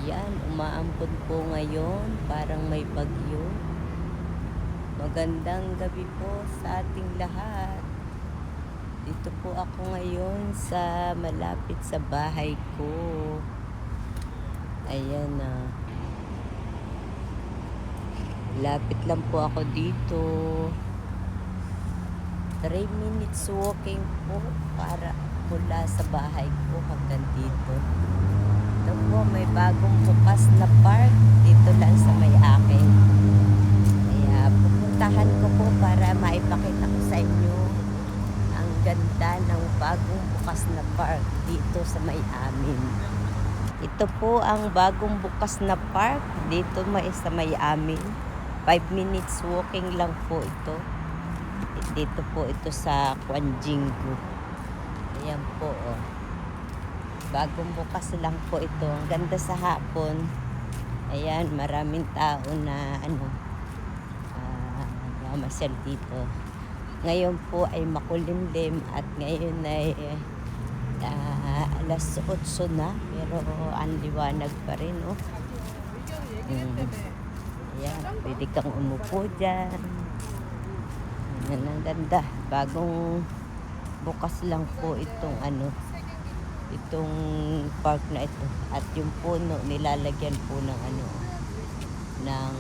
Ayan, umaampon po ngayon, parang may bagyo. Magandang gabi po sa ating lahat. Dito po ako ngayon sa malapit sa bahay ko. Ayan na. Lapit lang po ako dito. 3 minutes walking po para mula sa bahay ko hanggang dito. Ito po, may bagong bukas na park dito lang sa may akin. Kaya pupuntahan ko po para maipakita ko sa inyo ang ganda ng bagong bukas na park dito sa may amin. Ito po ang bagong bukas na park dito sa may amin. 5 minutes walking lang po ito. Dito po ito sa Kwanjinggu. Ayan po, oh. Bagong bukas lang po ito. Ang ganda sa hapon. Ayan, maraming tao na mamasyal dito. Ngayon po ay makulimlim at ngayon ay alas 8 na, pero ang liwanag pa rin, oh. Ayan, pwede kang umupo dyan. Ayan, ang ganda. Bagong bukas lang po itong itong park na ito. At yung puno nilalagyan po ng ng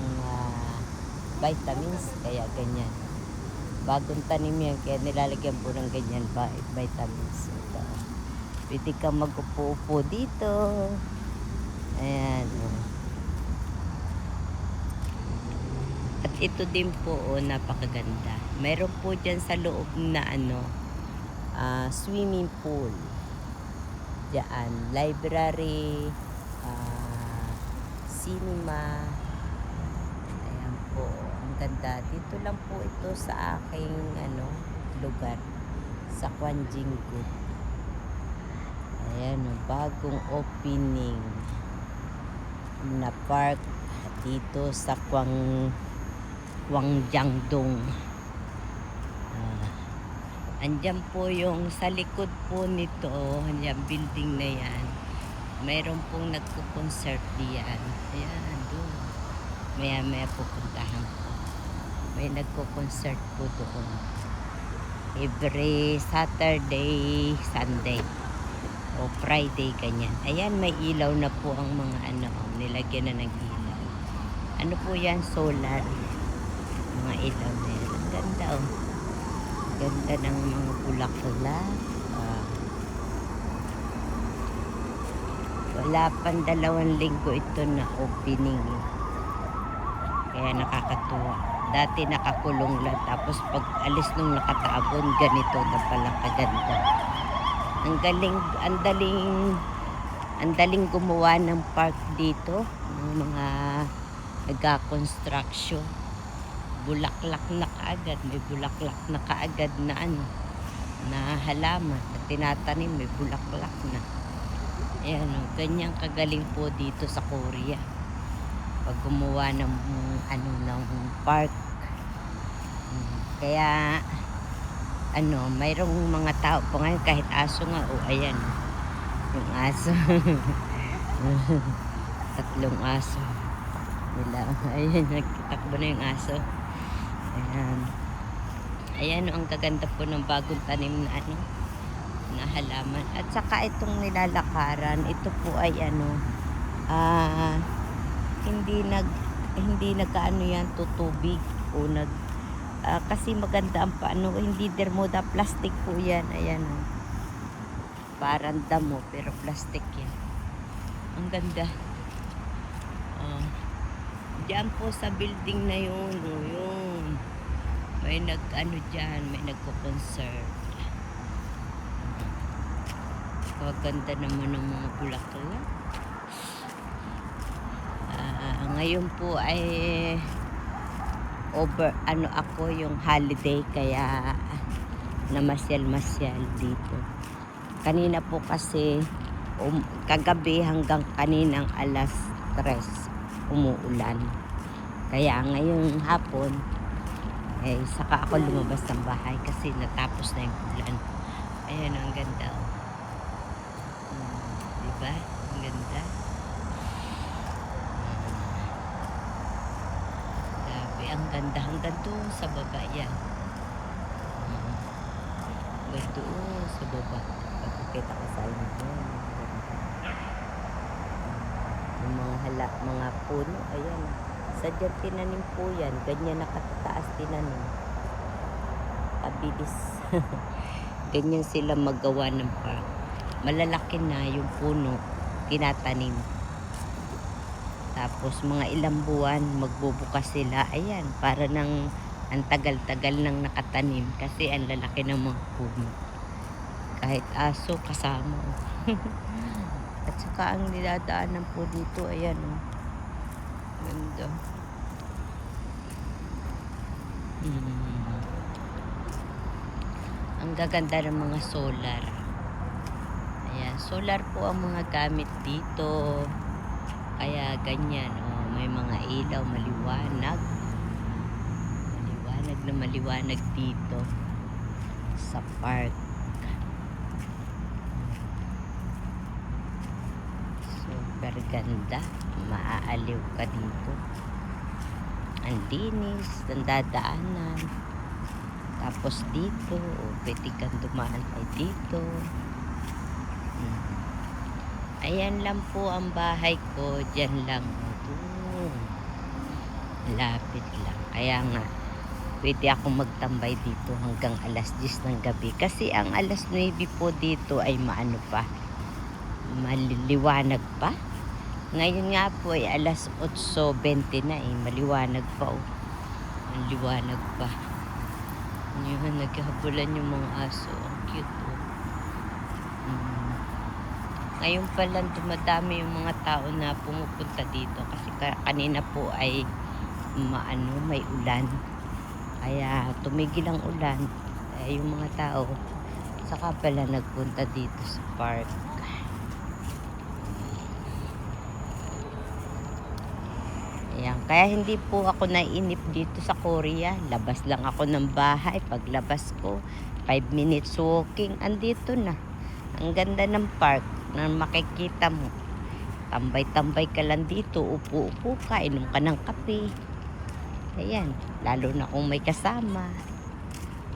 vitamins, kaya ganyan. Bagong tanim yan, kaya nilalagyan po ng ganyan vitamins. Ito. Pwede kang mag-upo-upo dito. Ayan, oh. At ito din po, oh, napakaganda. Mayroon po dyan sa loob na swimming pool. Diyan, library, cinema. Ayan po, ang ganda. Dito lang po ito sa aking lugar, sa Kwanjinggu. Ayan, bagong opening na park dito sa Gwangjangdong. Andyan po yung sa likod po nito, yung building na yan. Mayroon pong nagko-concert diyan. Ayan, doon. Maya pupuntahan ko. May nagko-concert po doon. Every Saturday, Sunday, o Friday, ganyan. Ayan, may ilaw na po ang mga nilagyan na ng ilaw. Ano po yan? Solar. Mga ilaw na yan. Ang ganda, oh. Ganda ng mga bulaklak. Wala pang 2 linggo ito na opening. Kaya nakakatuwa. Dati nakakulong lang, tapos pag alis nung nakatabon, ganito na pala kaganda. Ang daling gumawa ng park dito, ng mga nag-construction. Bulaklak na kaagad, may bulaklak na kaagad na na halaman at tinatanim, may bulaklak na. Ayan, ganyang kagaling po dito sa Korea pag gumawa ng ng park. Kaya mayroong mga tao po ngayon, kahit aso nga, ayan, yung aso. 3 aso nila, ayan, nagtakbo na yung aso. Ayan, ang gaganda po ng bagong tanim na na halaman. At saka itong nilalakaran, ito po ay hindi yan tutubig o kasi maganda ang hindi dermoda, plastic po yan. Ayan, parang damo pero plastic yan. Ang ganda. Diyan po sa building na yun, may dyan, may nagko-concert. Kaganda naman ng mga bulaklak. Ngayon po ay ako yung holiday, kaya namasyal-masyal dito. Kanina po kasi kagabi hanggang kaninang alas 3 umuulan. Kaya ngayong hapon saka ako lumabas ng bahay kasi natapos na yung ulan. Ayan, ang ganda, oh. Diba? Ang ganda. ang ganda. Hanggang doon sa baba yan. Hanggang doon sa baba. Pagkakita ko sa inyo. Yung mga puno, ayan. Sadyang tinanim po yan. Ganyan nakatataas tinanim. Kabilis. Ganyan sila magawa ng park. Malalaki na yung puno, tinatanim. Tapos mga ilang buwan, magbubukas sila. Ayan, para nang ang tagal-tagal nang nakatanim. Kasi ang lalaki ng mga puno. Kahit aso, kasama. At saka ang niladaanan po dito, ayan o. Ganda. Ang gaganda ng mga solar. Ayan, solar po ang mga gamit dito. Kaya ganyan, oh, may mga ilaw, maliwanag. Maliwanag na maliwanag dito sa park. Super ganda. Maaaliw ka dito. Ang linis, ang dadaanan. Tapos dito, pwede kang dumaan ay dito. Ayan lang po ang bahay ko. Diyan lang. Lapit lang. Kaya nga, pwede ako magtambay dito hanggang alas 10 ng gabi. Kasi ang alas 9 po dito ay maano pa. Maliliwanag pa. Ngayon nga po ay alas 8:20 na eh. Maliwanag pa oh. Maliwanag pa. Yun, naghahabulan yung mga aso. Ang cute oh. Ngayon pa lang dumadami yung mga tao na pumupunta dito. Kasi kanina po ay may ulan. Kaya tumigil ang ulan. Kaya yung mga tao saka pala nagpunta dito sa park. Ayan. Kaya hindi po ako naiinip dito sa Korea. Labas lang ako ng bahay. Paglabas ko, 5 minutes walking, andito na. Ang ganda ng park na makikita mo. Tambay-tambay ka lang dito. Upo-upo ka. Inom ka ng kape. Ayan. Lalo na kung may kasama.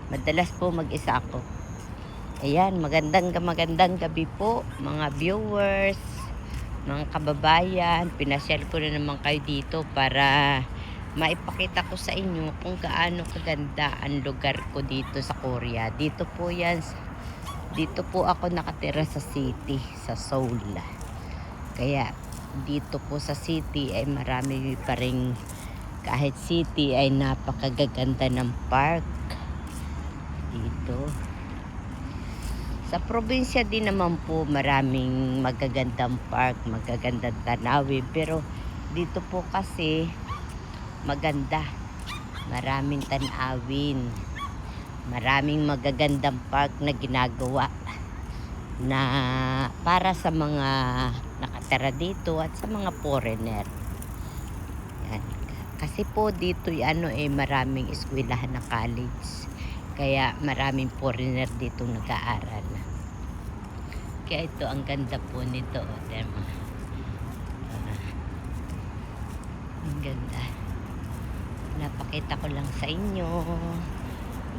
Madalas po mag-isa ako. Ayan. Magandang gabi po mga viewers. Mga kababayan, pinasyal ko na naman kayo dito para maipakita ko sa inyo kung gaano kaganda ang lugar ko dito sa Korea. Dito po yan, dito po ako nakatira sa city, sa Seoul. Kaya dito po sa city ay marami pa rin, kahit city ay napakagaganda ng park dito. Sa probinsya din naman po maraming magagandang park, magagandang tanawin. Pero dito po kasi maganda. Maraming tanawin. Maraming magagandang park na ginagawa na para sa mga nakatira dito at sa mga foreigner. Yan. Kasi po dito maraming eskwelahan na college. Kaya maraming foreigner dito nag-aaral. Kaya ito, ang ganda po nito. Ang ganda. Napakita ko lang sa inyo.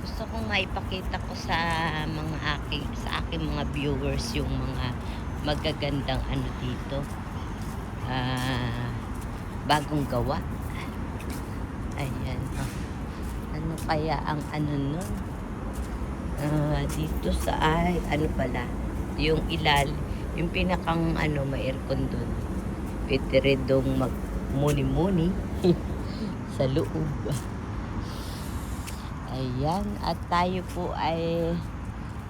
Gusto kong maipakita ko sa aking mga viewers yung mga magagandang dito. Bagong gawa. Ayan. Ano kaya ang nun? Dito sa pala yung yung pinakang may aircon dun, pwede rin dong mag-muni-muni sa loob. Ayan, at tayo po ay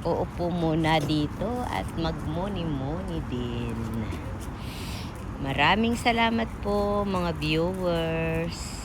uupo muna dito at mag-muni-muni din. Maraming salamat po mga viewers.